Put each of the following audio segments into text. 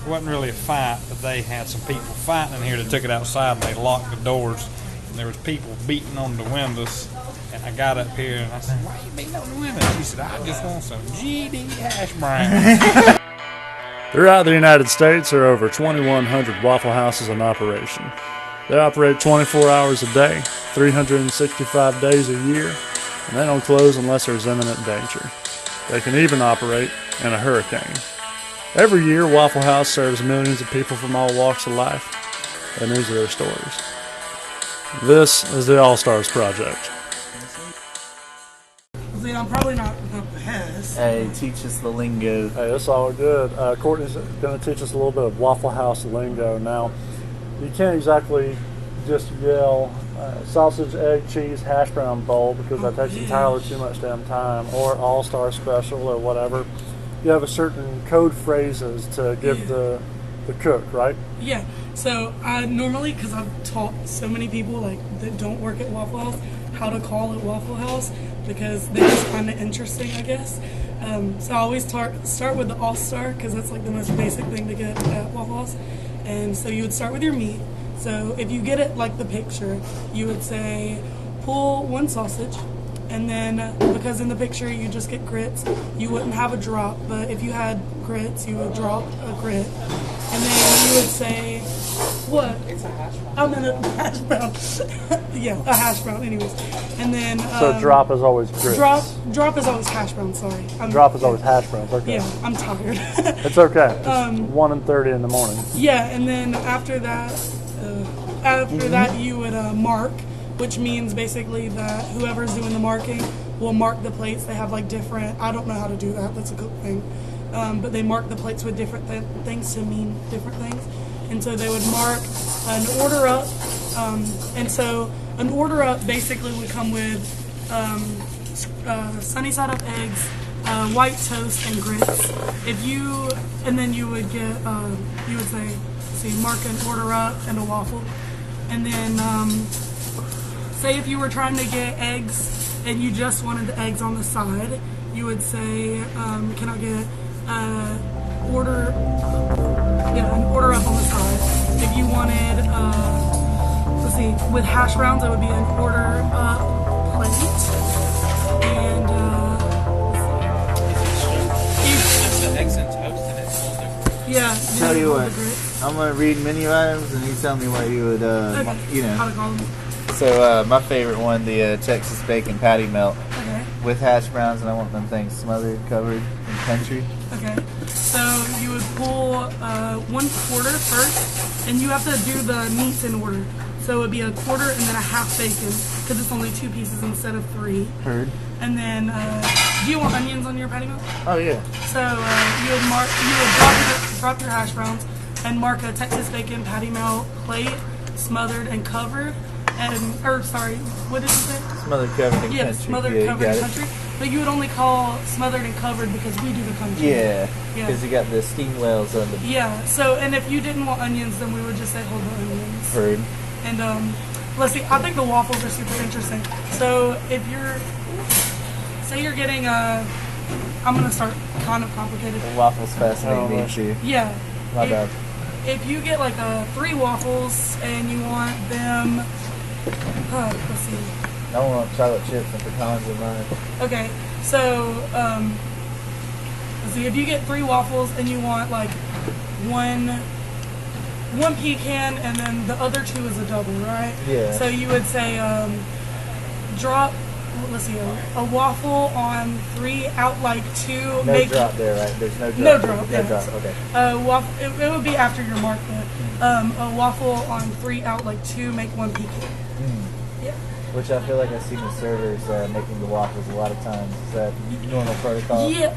It wasn't really a fight, but they had some people fighting in here that took it outside and they locked the doors. And there was people beating on the windows. And I got up here and I said, "Why are you beating on the windows?" She said, "I just want some GD hash browns." Throughout the United States, there are over 2,100 Waffle Houses in operation. They operate 24 hours a day, 365 days a year, and they don't close unless there's imminent danger. They can even operate in a hurricane. Every year, Waffle House serves millions of people from all walks of life, and these are their stories. This is the All-Stars Project. I'm probably not the best. Hey, teach us the lingo. Hey, that's all good. Courtney's going to teach us a little bit of Waffle House lingo. Now, you can't exactly just yell sausage, egg, cheese, hash brown bowl because that takes entirely too much damn time, or all-star special or whatever. You have a certain code phrases to give the cook, right? Yeah. So I normally, because I've taught so many people like that don't work at Waffle House how to call it Waffle House because they just find it interesting, I guess. So I always start with the all-star because that's like the most basic thing to get at Waffle House. And so you would start with your meat. So if you get it like the picture, you would say pull one sausage, and then because in the picture you just get grits, you wouldn't have a drop, but if you had grits, you would drop a grit. And then you would say, what? It's a hash brown. Oh, no, hash brown. Yeah, a hash brown, anyways. And then... so drop is always grits. Drop is always hash brown, sorry. Drop is always hash browns, okay. Yeah, I'm tired. It's okay. It's 1:30 in the morning. Yeah, and then after that, you would mark, which means basically that whoever's doing the marking will mark the plates. They have like different, I don't know how to do that, that's a cook thing. But they mark the plates with different things to mean different things. And so they would mark an order up. And so an order up basically would come with sunny side up eggs, white toast, and grits. And then you would get, you would say, mark an order up and a waffle. And then say if you were trying to get eggs and you just wanted the eggs on the side, you would say, can I get an order up on the side. If you wanted, with hash browns, it would be an order up plate. And It's the eggs and toast, and it's all different. Yeah. Tell you what, I'm gonna read menu items, and you tell me what you would, how to call them. So my favorite one, the Texas bacon patty melt Okay. with hash browns, and I want them things smothered, covered in country. Okay. So you would pull 1/4 first, and you have to do the meats in order. So it would be a quarter and then a half bacon, because it's only 2 pieces instead of 3. Heard. And then, do you want onions on your patty melt? Oh yeah. So you would drop your hash browns and mark a Texas bacon patty melt plate, smothered and covered. What did you say? Smothered, covered, and Yeah, country. smothered, covered, and country. But you would only call smothered and covered because we do the country. Yeah, because you got the steam wells on the... Yeah, so, and if you didn't want onions, then we would just say hold the onions. Heard. And, let's see, I think the waffles are super interesting. So, if say you're getting I'm going to start kind of complicated. The waffles fascinate me too. Yeah. My bad. If you get like 3 waffles and you want them, let's see. I want chocolate chips and pecans in mine. Okay, so let's see. If you get 3 waffles and you want like one pecan and then the other 2 is a double, right? Yeah. So you would say drop. Let's see, a waffle on 3 out like 2. No drop there, right? There's no drop. No drop. No drop. Okay. It would be after your mark there. A waffle on 3 out like 2, make 1 pecan. Yeah. Which I feel like I've seen the servers making the waffles a lot of times. Is that normal protocol? Yeah,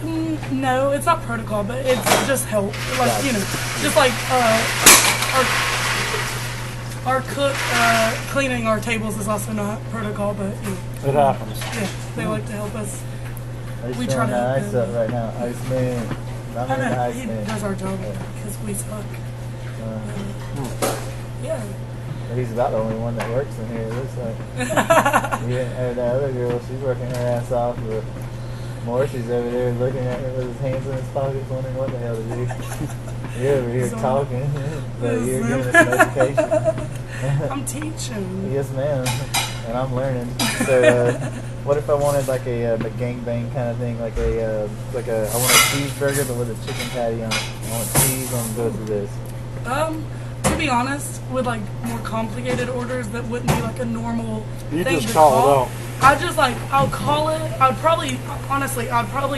no, it's not protocol, but it's just help. Like, Gotcha. Just like our cook cleaning our tables is also not protocol, but It happens. yeah, they like to help us. We try to help ice up right now. Iceman. I know, he does our job because we suck. Yeah. He's about the only one that works in here, it looks like. And the other girl, she's working her ass off, but Morrissey's over there looking at her with his hands in his pockets, wondering what the hell to do. You're over here So, talking, but you're giving us some education. I'm teaching. Yes, ma'am. And I'm learning. So, what if I wanted like a gangbang kind of thing, like I want a cheeseburger but with a chicken patty on it. I want cheese on both of this. To be honest, with like more complicated orders that wouldn't be like a normal You thing just to call it call. out. I'll call it. I'd probably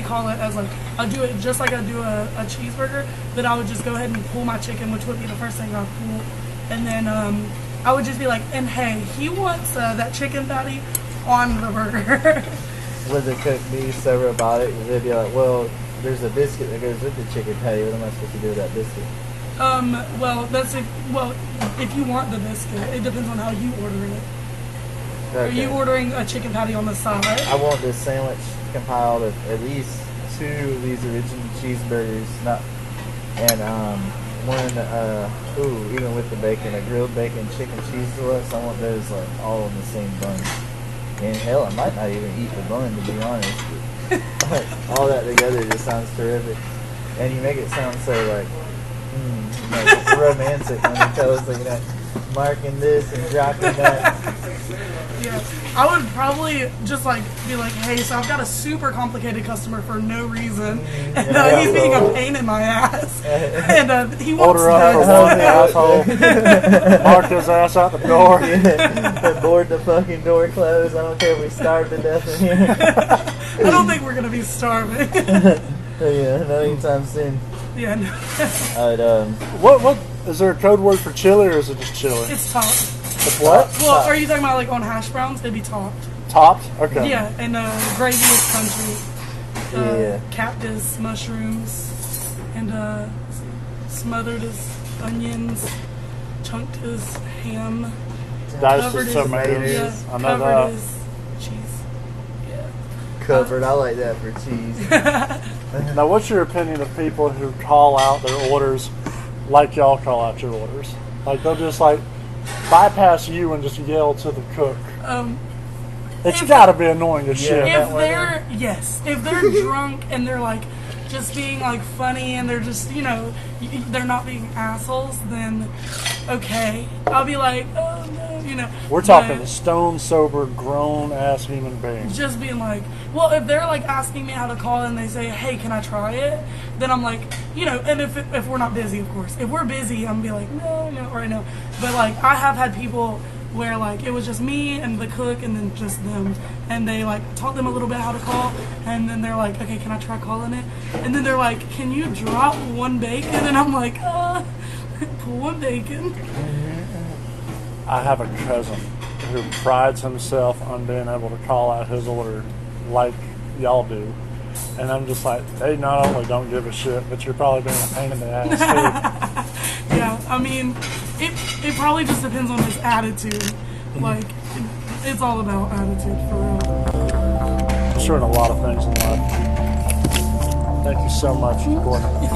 call it as like I'll do it just like I do a cheeseburger. That I would just go ahead and pull my chicken, which would be the first thing I'd pull, and then I would just be like, and hey, he wants that chicken patty on the burger. Would the cook be sober about it? They'd be like, well, there's a biscuit that goes with the chicken patty. What am I supposed to do with that biscuit? If you want the biscuit, it depends on how you order it. Okay. Are you ordering a chicken patty on the side? I want this sandwich compiled of at least 2 of these original cheeseburgers, even with the bacon, a grilled bacon chicken cheese deluxe. I want those like all in the same bun. And hell, I might not even eat the bun, to be honest. All that together just sounds terrific. And you make it sound so like romantic when you tell us like, marking this and dropping that. Yeah, I would probably just like be like, hey, so I've got a super complicated customer for no reason, and he's being a pain in my ass, and he wants Order up for one asshole. Mark his ass out the door. Board the fucking door closed. I don't care if we starve to death in here. I don't think we're gonna be starving. Yeah, not anytime soon. Yeah, no. What is there a code word for chili, or is it just chili? It's topped. What? Well, are you talking about like on hash browns? They'd be topped. Topped? Okay. Yeah, and gravy is country. Yeah. Capped is mushrooms, and smothered is onions. Chunked is ham. Diced Covered is is tomatoes. I know covered that. is cheese. Yeah. Covered. I like that for cheese. Now, what's your opinion of people who call out their orders like y'all call out your orders? Like they'll just like bypass you and just yell to the cook. It's got to be annoying as shit. If they're drunk and they're like just being like funny and they're just they're not being assholes, then okay, I'll be like, oh no, We're talking stone sober, grown ass human beings. just being like, well, if they're like asking me how to call and they say, hey, can I try it? Then I'm like, and if we're not busy, of course. If we're busy, I'm be like, no, right now. But like, I have had people where like it was just me and the cook and then just them, and they like taught them a little bit how to call, and then they're like, okay, can I try calling it? And then they're like, can you drop one bacon? And I'm like, pull one bacon. I have a cousin who prides himself on being able to call out his order like y'all do. And I'm just like, they not only don't give a shit, but you're probably being a pain in the ass too. Yeah, I mean, it probably just depends on his attitude. Like, it's all about attitude, for real. I'm sure in a lot of things in life. Thank you so much, Courtney. I'm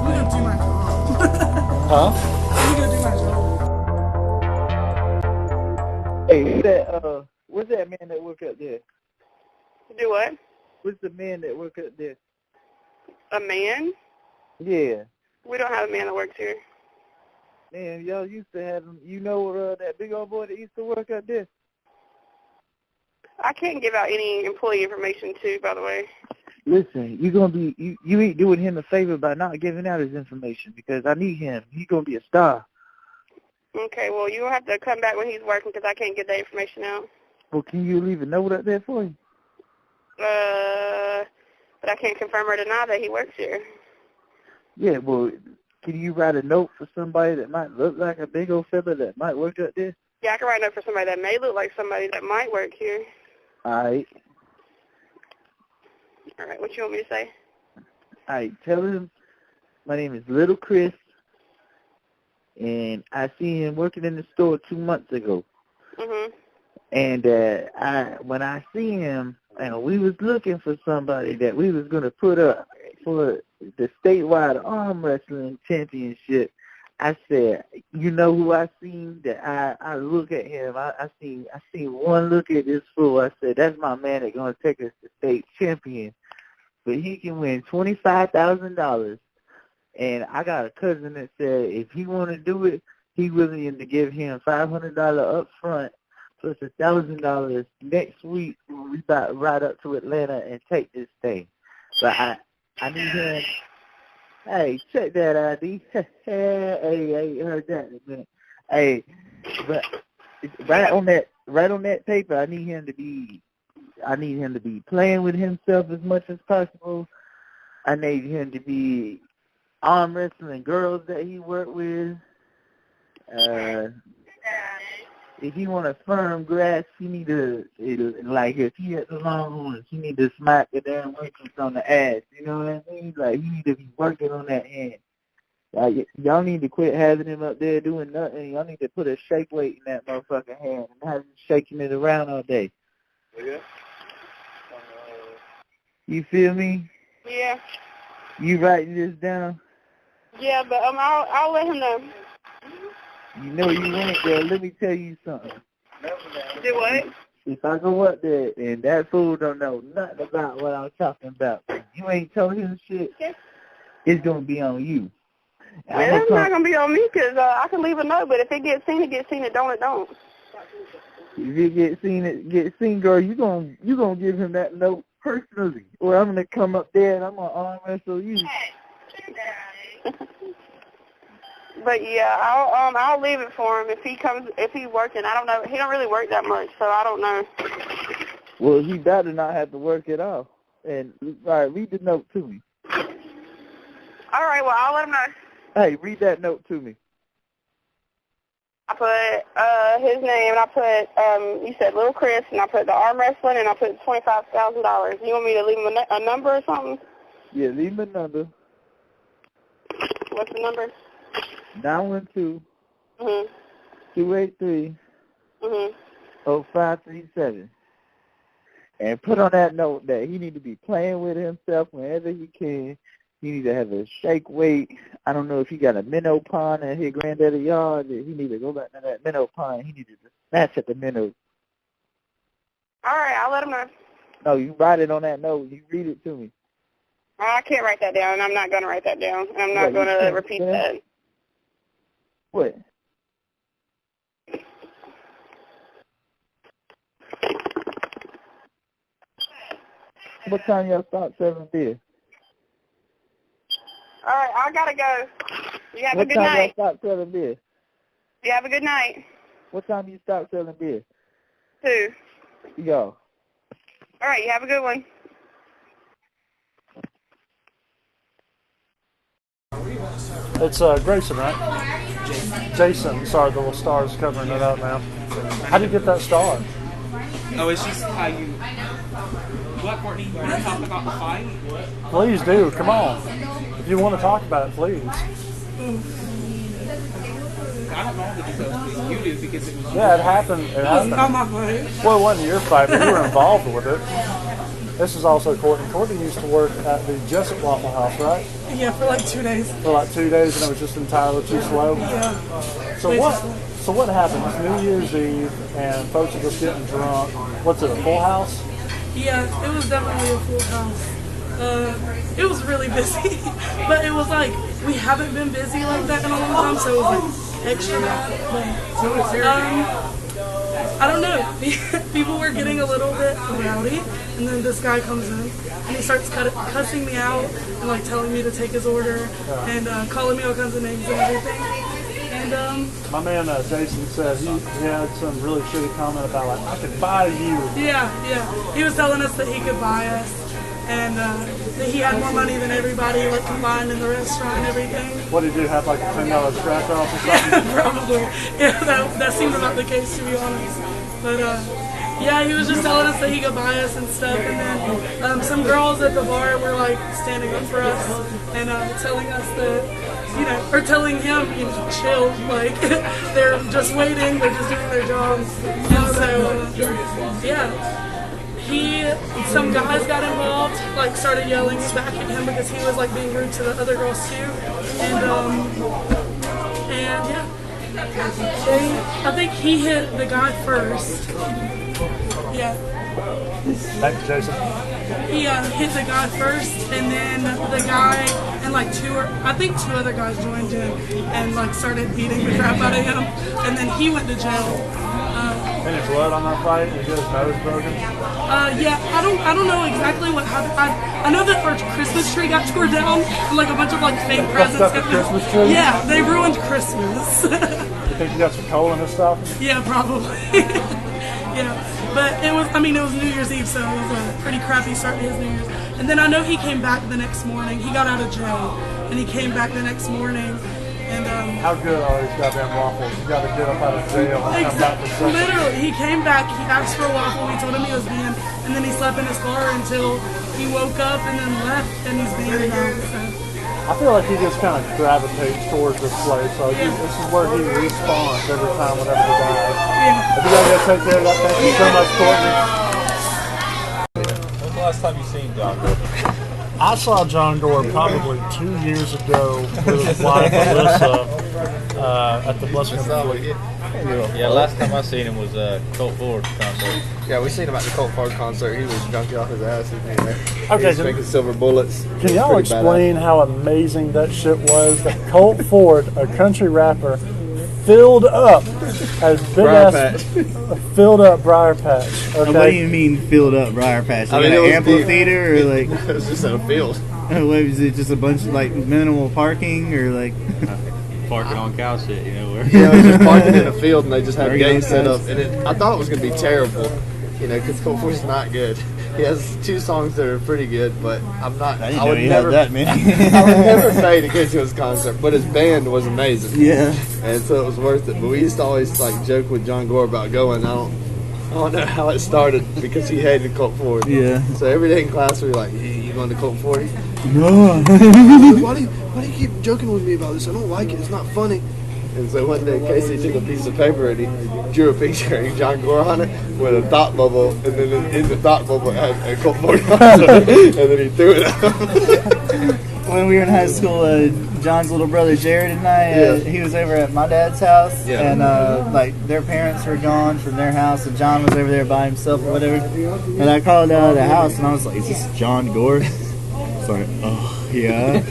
gonna do my job. Huh? I'm gonna do my job. Hey, what's that man that work up there? Do what? What's the man that work up there? A man? Yeah. We don't have a man that works here. Man, y'all used to have him. That big old boy that used to work up there? I can't give out any employee information too, by the way. Listen, you ain't doing him a favor by not giving out his information, because I need him. He's gonna be a star. Okay, well, you'll have to come back when he's working because I can't get that information out. Well, can you leave a note up there for him? But I can't confirm or deny that he works here. Yeah, well, can you write a note for somebody that might look like a big old fella that might work up there? Yeah, I can write a note for somebody that may look like somebody that might work here. All right. All right, what you want me to say? All right, tell him my name is Little Chris, and I seen him working in the store 2 months ago. Mm-hmm. And when I see him, and we was looking for somebody that we was going to put up for the statewide arm wrestling championship, I said, you know who I seen? That I look at him. I seen one look at this fool. I said, that's my man that's going to take us to state champion. But he can win $25,000 And I got a cousin that said if he want to do it, he willing to give him $500 up front plus $1,000 next week when we about ride up to Atlanta and take this thing. But I need him. Hey, check that ID. Hey, I ain't heard that in a minute. Hey, but right on that paper, I need him to be playing with himself as much as possible. I need him to be arm wrestling girls that he worked with. If he want a firm grasp, he need to, like, if he at the Longhorns, he need to smack the damn waitress on the ass. You know what I mean? Like, he need to be working on that hand. Like, y'all need to quit having him up there doing nothing. Y'all need to put a shake weight in that motherfucking hand and have him shaking it around all day. Yeah. You feel me? Yeah. You writing this down? Yeah, but I'll let him know. You know you ain't there. Let me tell you something. Do what? If I go up there and that fool don't know nothing about what I'm talking about, you ain't told him shit, it's going to be on you. Well, it's not going to be on me because I can leave a note, but if it gets seen, it gets seen. It don't, it don't. If it gets seen, girl, you gonna give him that note personally, or I'm gonna come up there and I'm gonna arm wrestle you. But yeah, I'll leave it for him if he's working. I don't know. He don't really work that much, so I don't know. Well, he better not have to work it off. And all right, read the note to me. All right, well I'll let him know. Hey, read that note to me. I put his name, and I put, you said Little Chris, and I put the arm wrestling, and I put $25,000. You want me to leave him a number or something? Yeah, leave him a number. What's the number? 912 Mhm. 283 Mhm. 0537. And put on that note that he need to be playing with himself whenever he can. He need to have a shake weight. I don't know if he got a minnow pond at his granddaddy's yard. He need to go back to that minnow pond. He need to snatch at the minnow. All right, I'll let him know. No, you write it on that note. You read it to me. I can't write that down. I'm not going to write that down. I'm not going to repeat that. What? What time y'all start serving beer? All right, I got to go. You have a good What time night. y'all stop selling beer? You have a good night. What time you stop selling beer? 2. Yo. All right, you have a good one. It's Grayson, right? Jayson. Sorry, the little star's covering it up now. How do you get that star? Oh, it's just how you... What, Courtney? You want to talk about the fight? Please do. Come on. If you want to talk about it, please. I don't know the details, please. You do, because it was... Yeah, it happened. It Not happened. my fight. Well, it wasn't your fight, but you were involved with it. This is also Courtney. Courtney used to work at the Jessup Waffle House, right? Yeah, for like 2 days. For like 2 days, and it was just entirely too slow. Yeah. So what happened? It's New Year's Eve, and folks are just getting drunk. What's it, a full house? Yeah, it was definitely a full house. It was really busy, but it was like, we haven't been busy like that in a long time, so it was like extra bad. I don't know. People were getting a little bit rowdy, and then this guy comes in, and he starts cussing me out, and like telling me to take his order, and calling me all kinds of names and everything. And my man Jayson said he had some really shitty comment about like, I could buy you. Yeah. He was telling us that he could buy us, and that he had more money than everybody like combined in the restaurant and everything. What did you have, like a $10 scratch off or something? Probably. Yeah, that seemed about the case, to be honest. But yeah, he was just telling us that he could buy us and stuff, and then some girls at the bar were like standing up for us and telling us that, you know, or telling him, you know, chill, like they're just waiting, they're just doing their jobs. And so yeah, some guys got involved, like started yelling back at him because he was like being rude to the other girls too, and yeah. I think he hit the guy first. Yeah. Thank you, Jayson. He hit the guy first, and then the guy and like two other guys joined him and like started beating the crap out of him, and then he went to jail. Any blood on that fight? Did he get his nose broken? Yeah, I don't know exactly what happened. I know that our Christmas tree got tore down, and like a bunch of like fake presents. Up the Christmas tree? Yeah, they ruined Christmas. You think you got some coal in his stuff? Yeah, probably. Yeah, but it was New Year's Eve, so it was a pretty crappy start to his New Year's. And then I know he came back the next morning. He got out of jail, and he came back the next morning. And how good are these goddamn waffles? You got to get up out of jail and come back to something. Literally, he came back. He asked for a waffle. We told him he was banned, and then he slept in his car until he woke up and then left, and he's banned now. So. I feel like he just kind of gravitates towards this place. So this is where he respawns every time whenever he dies. Yeah. If you guys gotta take care of that, thank you so much, Courtney. When's the last time you seen John Gore? I saw John Gore probably 2 years ago with his wife Alyssa at the Blessed Fleet. Yeah, last time I seen him was Colt Ford concert. Yeah, we seen him at the Colt Ford concert. He was junkie off his ass. Okay, he was making silver bullets. Can y'all explain how amazing that shit was? That Colt Ford, a country rapper, filled up as big ass filled up Briar Patch. Okay? What do you mean filled up Briar Patch? Like an amphitheater or like? It was just in a field. What was it? Just a bunch of like minimal parking or like? Parking on cow shit, you know where? Yeah, it was just parking in a field and they just had gates set up. And I thought it was gonna be terrible, because Colt Ford's not good. He has 2 songs that are pretty good, but I'm not. I would never that many. I would never pay to get to his concert, but his band was amazing. Yeah. And so it was worth it. But we used to always like joke with John Gore about going. I don't know how it started because he hated Colt Ford. Yeah. So every day in class we were like, "Hey, you going to Colt Ford?" No. Why do you keep joking with me about this? I don't like it. It's not funny. And so one day Casey took a piece of paper and he drew a picture of John Gore on it with a thought bubble, and then in the thought bubble it had a Colt Ford concert, and then he threw it out. When we were in high school, John's little brother Jared and I, he was over at my dad's house, and like their parents were gone from their house, and John was over there by himself or whatever. And I called out of the house, and I was like, "Is this John Gore?" It's like, "Oh yeah."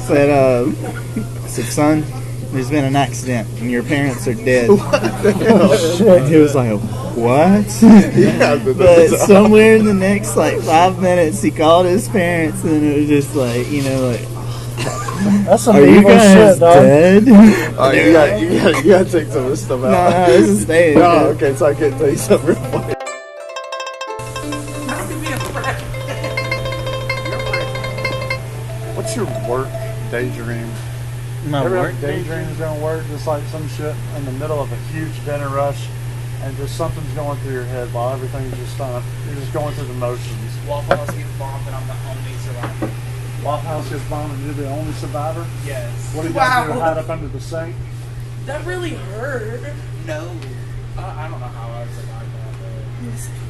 Said, "Son, there's been an accident, and your parents are dead." And he was like, "What?" But somewhere in the next like 5 minutes, he called his parents, and it was just like, That's some "Are you evil guys shit, dog. dead?" All right, you gotta take some of this stuff out. No, this is staying. Oh, okay, so I can't tell you something real funny. What's your work daydream? My Every work daydream is gonna work, just like some shit in the middle of a huge dinner rush, and just something's going through your head while everything's just you're just going through the motions. Waffle House gets bombed and I'm the only survivor. Waffle House gets bombed and you're the only survivor? Yes. What do you got to hide up under the sink? That really hurt. No. I don't know how I survived that.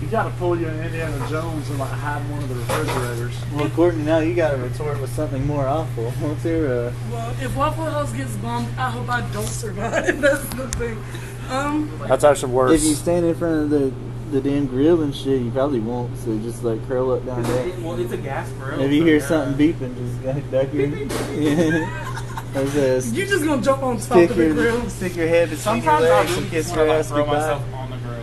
You gotta pull you in Indiana Jones and like hide in one of the refrigerators. Well, Courtney, now you got to retort with something more awful. What's your? Well, if Waffle House gets bombed, I hope I don't survive. That's the thing. That's actually worse. If you stand in front of the damn grill and shit, you probably won't. So just like curl up down there. Well, it's a gas grill. If you hear something beeping, just go duck your. You're just gonna jump on top of the grill. Stick your head between Sometimes your I legs really and kiss just your want to ass throw goodbye. myself on the grill.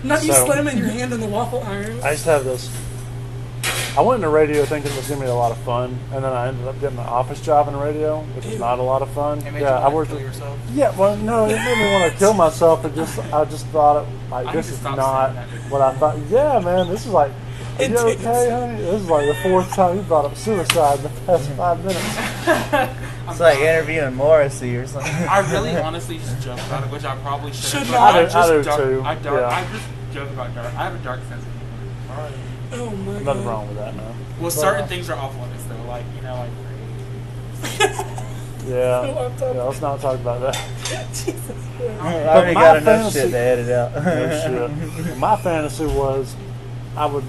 Not you So- slamming your hand in the waffle iron. I used to have this. I went into radio thinking it was gonna be a lot of fun, and then I ended up getting an office job in radio, which is not a lot of fun. It made Yeah, you I want worked. to kill yourself. Yeah, well, no, it made me want to kill myself. I just thought it like I this need to is stop not saying that. what I thought. Yeah, man, this is like. Are you okay, honey? This is like the 4th time you brought up suicide in the past 5 minutes. It's like interviewing Morrissey or something. I really honestly just joke about it, which I probably shouldn't. Should but not. I do just too, I yeah. just joke about dark. I have a dark sense of humor. Oh my god. Nothing wrong with that, man. Well, certain things are off limits though, like Yeah, let's not talk about that. I already my got enough fantasy- shit to edit out. No shit. My fantasy was I would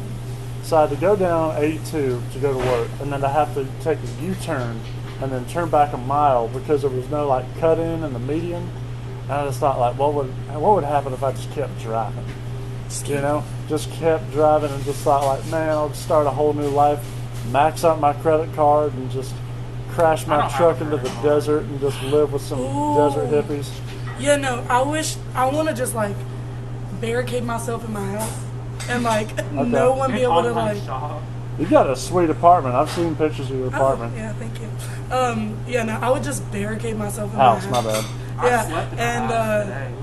decide to go down 82 to go to work, and then I have to take a U-turn and then turn back a mile because there was no like cut in the median. And I just thought like, what would happen if I just kept driving? You know, just kept driving and just thought like, man, I'll just start a whole new life, max out my credit card and just crash my truck into the desert and just live with some desert hippies. Yeah, no, I want to just like barricade myself in my house and like no one be able to like. You got a sweet apartment. I've seen pictures of your apartment. Yeah, thank you. Yeah, no, I would just barricade myself in House, my house. my bad. Yeah, and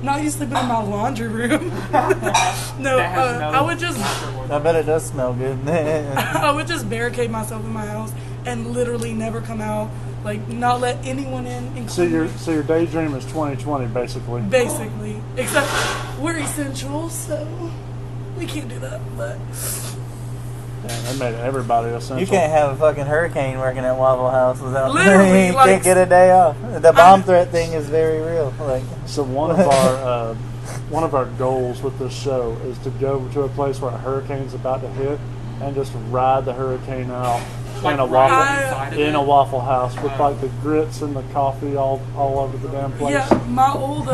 no, you sleeping in my laundry room. No, I would just. I bet it does smell good. I would just barricade myself in my house and literally never come out. Like, not let anyone in. So your daydream is 2020, basically. Basically, except we're essential, so we can't do that. But damn, they made everybody essential. You can't have a fucking hurricane working at Waffle House without literally you like, can't get a day off. The bomb threat thing is very real. Like, so one of our goals with this show is to go to a place where a hurricane's about to hit and just ride the hurricane out in a Waffle House with like the grits and the coffee all over the damn place. Yeah, my old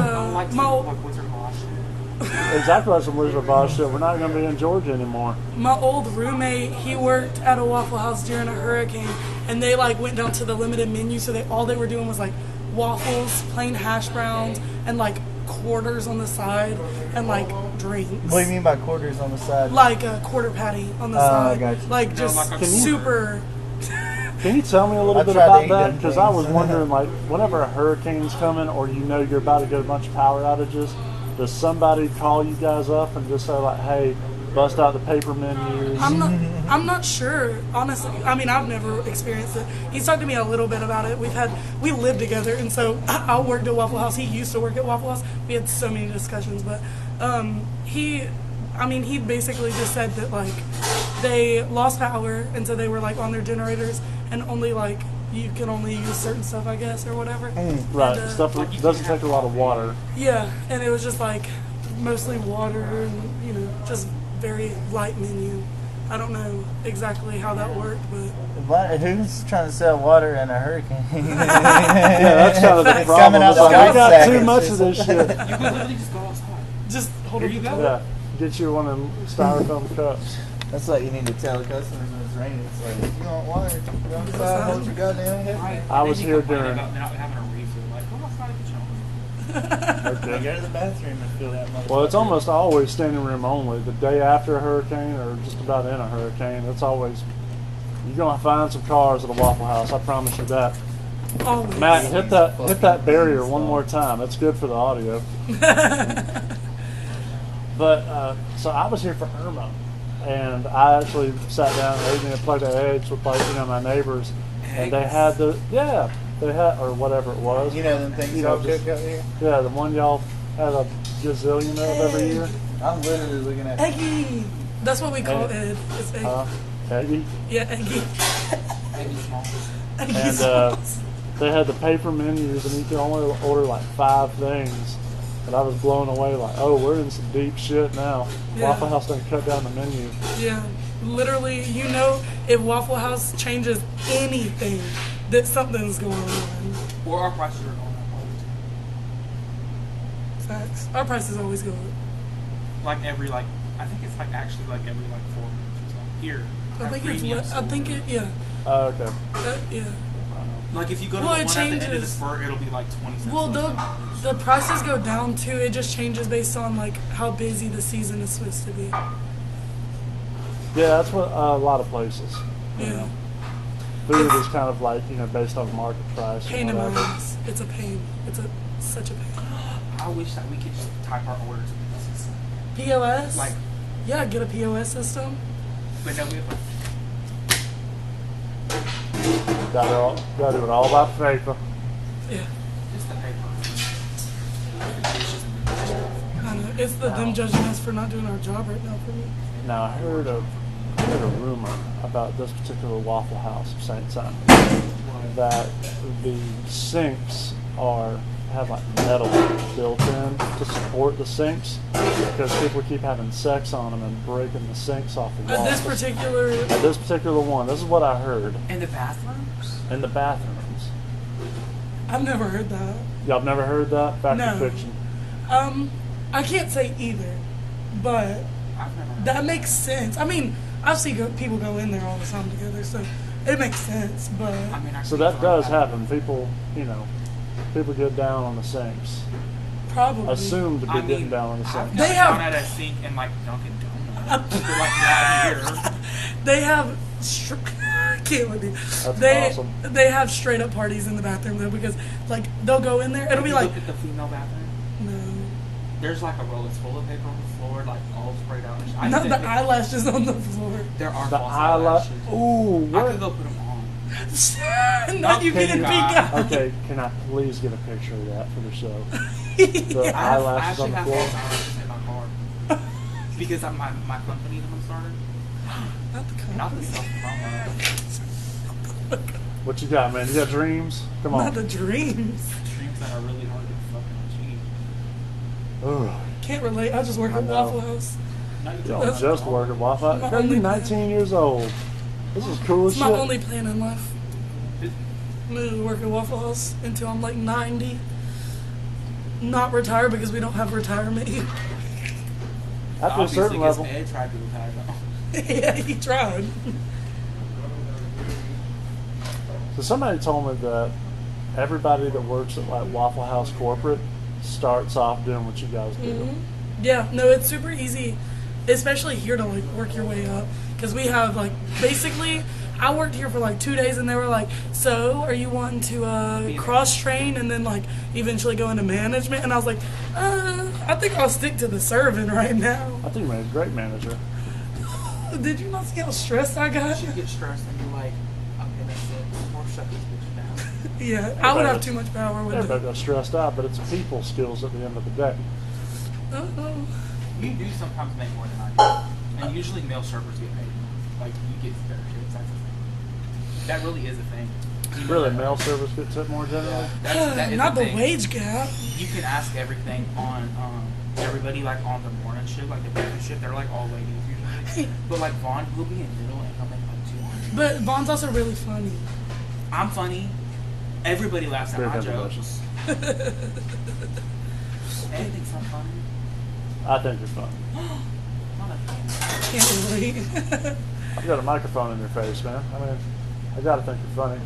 exactly like some Wizard of Oz shit. We're not going to be in Georgia anymore. My old roommate, he worked at a Waffle House during a hurricane, and they like went down to the limited menu, so all they were doing was like waffles, plain hash browns, and like quarters on the side, and like drinks. What do you mean by quarters on the side? Like a quarter patty on the side. I got you. Like just super. Can you tell me a little bit about that? Because I was wondering, like, whenever a hurricane's coming or you know you're about to get a bunch of power outages, does somebody call you guys up and just say, like, hey, bust out the paper menus? I'm not sure, honestly. I mean, I've never experienced it. He's talked to me a little bit about it. We lived together, and so I worked at Waffle House. He used to work at Waffle House. We had so many discussions, but he basically just said that, like, they lost power, and so they were, like, on their generators, and only, like, you can only use certain stuff, I guess, or whatever. Right, and, stuff that doesn't take a lot of water. Yeah, and it was just, like, mostly water and, you know, just very light menu. I don't know exactly how that worked, but... Who's trying to sell water in a hurricane? Yeah, that's kind of the problem. I got too much of this shit. You could literally just go outside. Just hold it. Yeah, get you one of them styrofoam cups. That's what you need to tell the customers when it's raining. It's like, if you want water, go outside, hold your goddamn head. I was here during... Not having a refill. Like, go outside and get your own. Go to the bathroom and fill that motherfucker. Well, it's almost always standing room only. The day after a hurricane or just about in a hurricane, it's always... You're going to find some cars at a Waffle House, I promise you that. Always. Matt, hit that barrier one more time. That's good for the audio. But, so I was here for Irma. And I actually sat down and ate me a plate of eggs with, like, you know, my neighbors. And they had or whatever it was. You know them things y'all cook out here? Yeah, the one y'all had a gazillion of every year. I'm literally looking at Eggy. That's what we call Ed. It's Eggy. Eggy? Yeah, Eggy. Eggy Smalls. And they had the paper menus, and you could only order like 5 things. And I was blown away, like, oh, we're in some deep shit now. Yeah. Waffle House done cut down the menu. Yeah, literally, you know, if Waffle House changes anything, that something's going on. Or our prices are going up. Facts. Our prices always go up. Like I think it's like actually like every 4 months or something. Here. I think it, yeah. Oh, okay. Yeah. Like if you go to the one at the end of the spur, it'll be like 20 cents. Well, the prices go down too. It just changes based on like how busy the season is supposed to be. Yeah, that's what a lot of places. Yeah. You know. Food is kind of like, you know, based on market price. Pain in my ass. It's a pain. It's such a pain. I wish that we could just type our orders in the system. POS? Like, yeah, get a POS system. But no, we have Gotta do it all by paper. Yeah. It's the paper. I know. It's them judging us for not doing our job right now for me. Now, I heard a rumor about this particular Waffle House of St. Simon that the sinks have like metal built in to support the sinks because people keep having sex on them and breaking the sinks off the walls. At this particular one, this is what I heard. In the bathrooms? In the bathrooms. I've never heard that. Y'all have never heard that? Fact No. or fiction? I can't say either, but that makes sense. I mean, I see people go in there all the time together, so it makes sense. But so that does happen. People, you know, people get down on the sinks. Probably Assumed to be getting down on the sinks. They have down at a sink and like Dunkin' Donuts. They're like not here. They have. Can't with you. That's awesome. They have straight up parties in the bathroom though, because like they'll go in there. It'll be like. Look at the female bathroom. No. There's like a roll of toilet paper on the floor, like all sprayed out. Not the eyelashes on the floor. There are the false eyelashes. Ooh, I could go put them on. Not you getting peek out. Okay, can I please get a picture of that for the show? The eyelashes on the floor. I have false eyelashes in my car. Because my company that I'm starting. Not the company. Not the stuff. What you got, man? You got dreams? Come on. Not the dreams. Dreams that are really hard to fucking achieve. Ugh. Can't relate. I just work at Waffle House. You don't just work at Waffle House. Girl, you're 19 years old. This is cool as shit. shit. My only plan in life. Move to work at Waffle House until I'm like 90. Not retire because we don't have retirement here. After a certain level. Ed tried to retire though. Yeah, he tried. So somebody told me that everybody that works at like Waffle House corporate starts off doing what you guys do. Mm-hmm. Yeah, no, it's super easy, especially here to like work your way up. Because we have like, basically, I worked here for like 2 days and they were like, so are you wanting to cross train and then like eventually go into management? And I was like, I think I'll stick to the serving right now. I think you made a great manager. Did you not see how stressed I got? You get stressed and you're like, okay, that's it. More shut this bitch down. Yeah, I would have too much power with it. Everybody got stressed out, but it's people skills at the end of the day. You do sometimes make more than I do. And usually male servers get paid. Like, you get better tips. That's a thing. That really is a thing. Really, male servers get tipped more generally? That is not the thing. wage gap. You can ask everything on everybody, like on the morning shift, like the breakfast shift. They're like all ladies usually. But like Vaughn, he'll be in the middle and he'll make like 200. But Vaughn's also really funny. I'm funny. Everybody laughs at my jokes. Anything's not funny. I think you're funny. Can't relate. I've got a microphone in your face, man. I mean, I gotta think you're funny.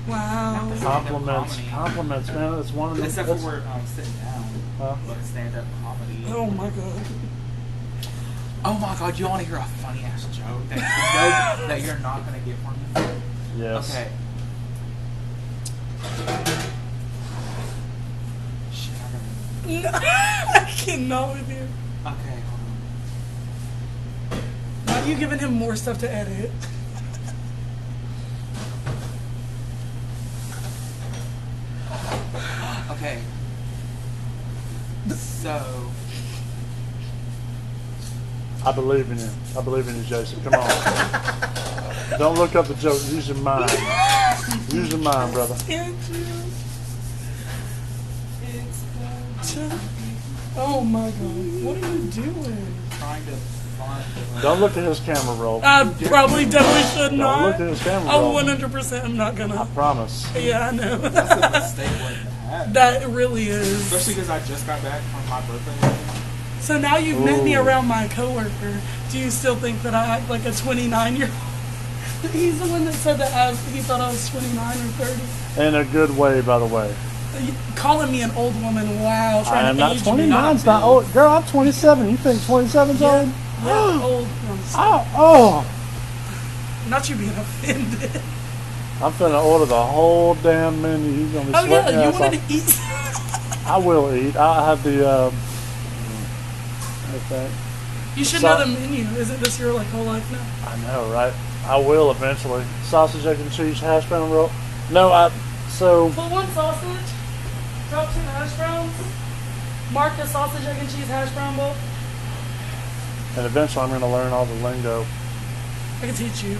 Wow. Compliments, man. That's one of the. Except for we're sitting down. But stand-up comedy. Oh my god. Oh my god, you want to hear a funny ass joke that you know that you're not gonna get from me? Yes. Okay. Shit, I cannot with you. Okay, hold on. Not you giving him more stuff to edit. Okay. So. I believe in you. I believe in you, Jayson. Come on. Don't look up the joke. Use your mind. Use your mind, brother. Oh my god. What are you doing? Trying to find. Don't look at his camera roll. I probably definitely should not. Don't look at his camera roll. 100% I'm not gonna. I promise. Yeah, I know. That's a mistake waiting to happen. That really is. Especially because I just got back from my birthday. So now you've met me around my coworker. Do you still think that I act like a 29-year-old? He's the one that said that he thought I was 29 or 30. In a good way, by the way. Calling me an old woman, wow. I am not 29. 29's not old. Girl, I'm 27. You think 27's old? Yeah, old. Not you being offended. I'm finna order the whole damn menu. You're gonna be sweating you ass wanted off. to eat? I will eat. I'll have the, You should know the menu. Isn't this your whole life now? I know, right? I will eventually. Sausage, egg, and cheese, hash brown roll. No, Put one sausage, drop 2 hash browns, mark the sausage, egg, and cheese hash brown bowl. And eventually I'm gonna learn all the lingo. I can teach you.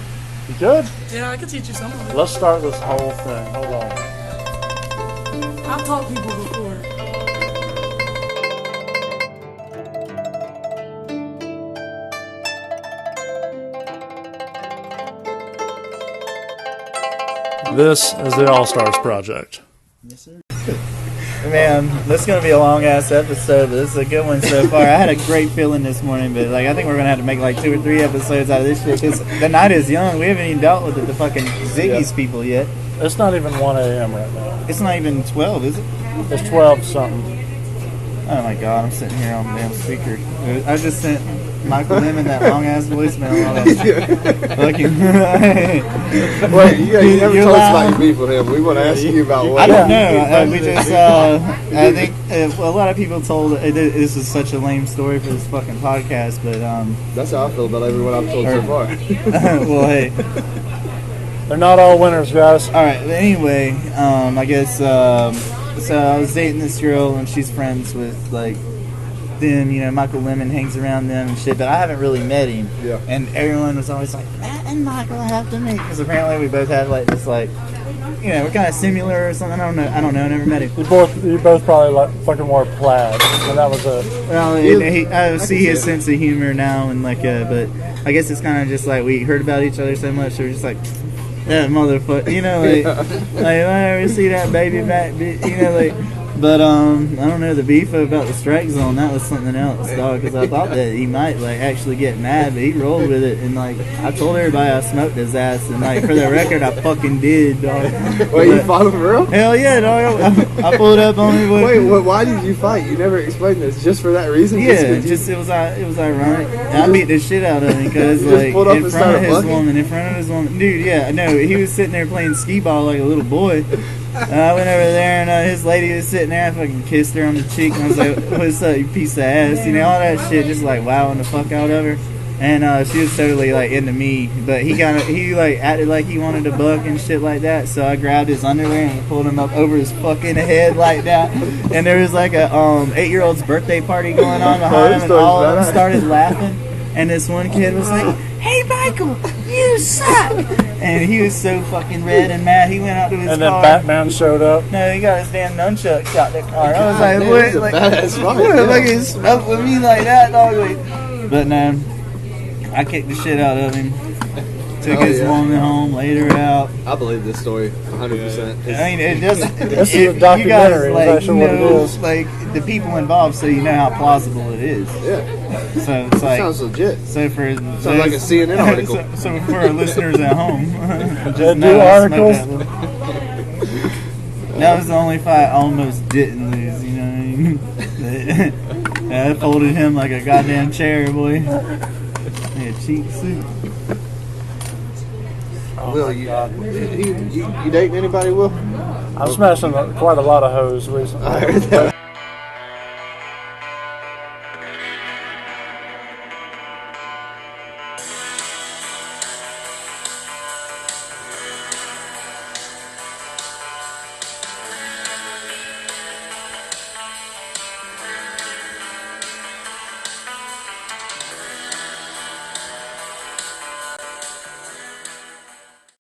You good? Yeah, I can teach you some of it. Let's start this whole thing. Hold on. I've taught people before. This is the All Stars Project. Yes, sir. Man, this is gonna be a long ass episode, but this is a good one so far. I had a great feeling this morning, but like I think we're gonna have to make like 2 or 3 episodes out of this shit because the night is young. We haven't even dealt with the fucking Ziggy's people yet. It's not even 1 a.m. right now. It's not even 12, is it? It's 12 something. Oh my god, I'm sitting here on the damn speaker. I just sent Michael Lemmond that long ass voicemail. And all that. Wait, you never told us about your beef with him. We want to ask you about what. I don't know. We just, I think a lot of people told this is such a lame story for this fucking podcast, but that's how I feel about everyone I've told so far. Well, hey, they're not all winners, guys. All right, but anyway, I guess. So I was dating this girl, and she's friends with like them. You know, Michael Lemmond hangs around them and shit. But I haven't really met him. Yeah. And everyone was always like, Matt and Michael have to meet because apparently we both had like this like, you know, we're kind of similar or something. I don't know. I never met him. You both probably like fucking wore plaid. And that was a. Well, I see his sense of humor now, and like, but I guess it's kind of just like we heard about each other so much, so we're just like. That motherfucker, you know, like I ever see that baby back, you know, like, but I don't know, the beef about the strike zone, that was something else, dog, because I thought that he might, like, actually get mad, but he rolled with it, and, like, I told everybody I smoked his ass, and, like, for the record, I fucking did, dog. Wait, you fought him for real? Hell yeah, dog, I pulled up on him. Wait, why did you fight? You never explained this, just for that reason? Yeah, it was ironic. I beat the shit out of him, because, like, in front of his woman, dude, yeah, no, he was sitting there playing skee ball like a little boy. I went over there and his lady was sitting there. I fucking kissed her on the cheek and I was like, "What's up, you piece of ass?" You know, all that shit, just like wowing the fuck out of her. And she was totally like into me, but he like acted like he wanted to buck and shit like that. So I grabbed his underwear and pulled him up over his fucking head like that. And there was like a 8-year-old's birthday party going on behind him, and all of them started laughing. And this one kid was like, "Hey, Michael, you suck!" And he was so fucking red and mad. He went out to his car. And then Batman showed up. No, he got his damn nunchucks out the car. I was like, "What? Like, what? He smoke with me like that, dog?" Like, but no, I kicked the shit out of him. Took his woman home, laid her out. I believe this story 100%. I mean, it doesn't. This is a documentary. You guys, like, actually what it is. Like the people involved, so you know how plausible it is. Yeah. So it's like sounds legit. So for sounds like a CNN article. so for our listeners at home, just do articles. That was the only fight I almost didn't lose. You know what I mean? I folded him like a goddamn chair, boy. Like a cheap suit. Will, you dating anybody, Will? I'm smashing quite a lot of hoes recently.